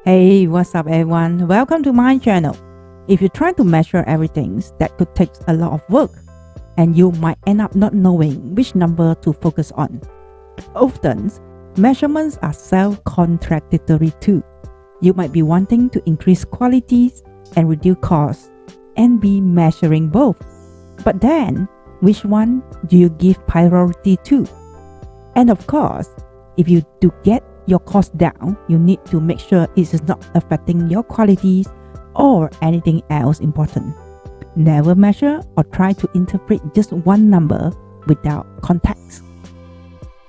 Hey, what's up everyone? Welcome to my channel. If you try to measure everything, that could take a lot of work and you might end up not knowing which number to focus on. Often, measurements are self-contradictory too. You might be wanting to increase qualities and reduce costs and be measuring both. But then, which one do you give priority to? And of course, if you do get your cost down, you need to make sure it is not affecting your qualities or anything else important. Never measure or try to interpret just one number without context.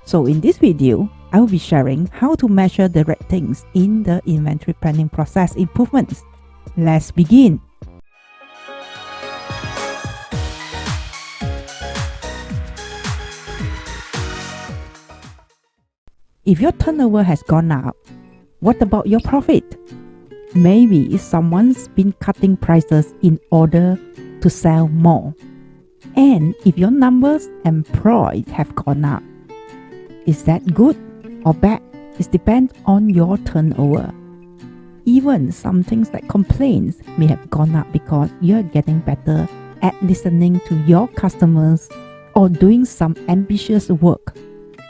So in this video, I will be sharing how to measure the right things in the inventory planning process improvements. Let's begin. If your turnover has gone up, what about your profit? Maybe someone's been cutting prices in order to sell more. And if your numbers employed have gone up, is that good or bad? It depends on your turnover. Even some things like complaints may have gone up because you're getting better at listening to your customers or doing some ambitious work.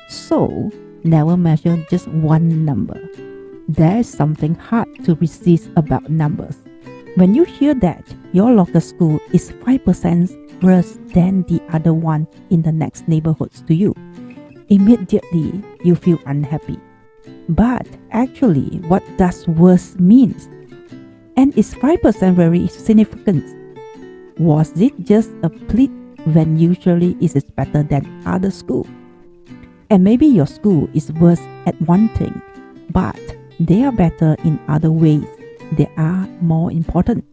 So, never measure just one number. There's something hard to resist about numbers. When you hear that your local school is 5% worse than the other one in the next neighborhoods to you, immediately you feel unhappy. But actually, what does worse mean? And is 5% very significant? Was it just a blip when usually it is better than other schools? And maybe your school is worse at one thing, but they are better in other ways. They are more important.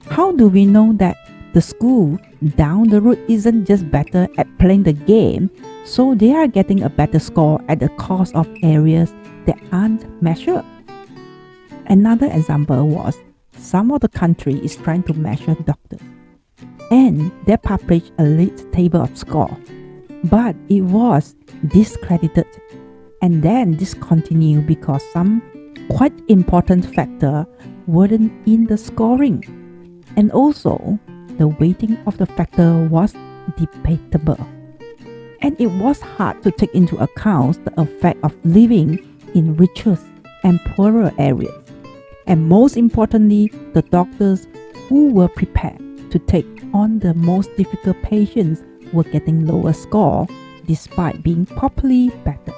How do we know that the school down the road isn't just better at playing the game, so they are getting a better score at the cost of areas that aren't measured? Another example was some of the country is trying to measure doctors, and they published a list table of score, but it was discredited and then discontinued because some quite important factor weren't in the scoring, and also the weighting of the factor was debatable, and it was hard to take into account the effect of living in richer and poorer areas, and most importantly, the doctors who were prepared to take on the most difficult patients were getting lower score despite being popularly better.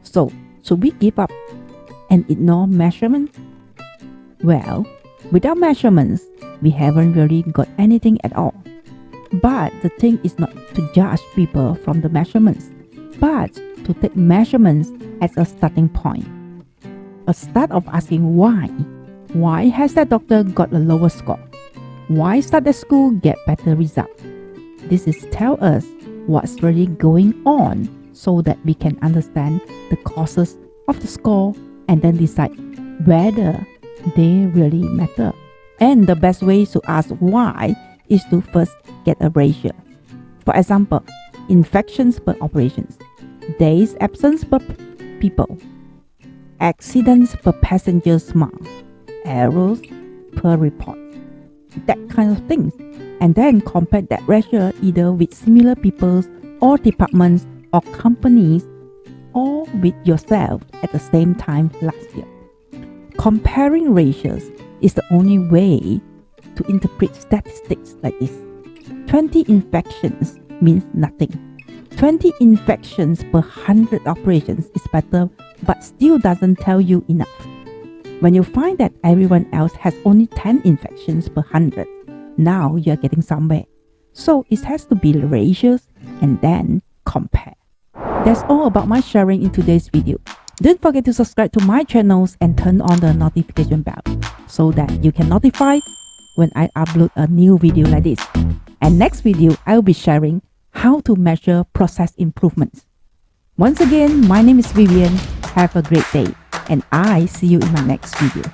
So, should we give up and ignore measurements? Well, without measurements, we haven't really got anything at all. But the thing is not to judge people from the measurements, but to take measurements as a starting point. A start of asking why. Why has that doctor got a lower score? Why did the school get better results? This is tell us what's really going on so that we can understand the causes of the score and then decide whether they really matter. And the best way to ask why is to first get a ratio. For example, infections per operations, days absence per people, accidents per passengers mile, errors per report, that kind of things. And then compare that ratio either with similar people or departments or companies or with yourself at the same time last year. Comparing ratios is the only way to interpret statistics like this. 20 infections means nothing. 20 infections per 100 operations is better, but still doesn't tell you enough. When you find that everyone else has only 10 infections per 100, now you're getting somewhere. So it has to be the ratios and then compare. That's all about my sharing in today's video. Don't forget to subscribe to my channels and turn on the notification bell so that you can notify when I upload a new video like this. And next video, I will be sharing how to measure process improvements. Once again, my name is Vivienne. Have a great day and I see you in my next video.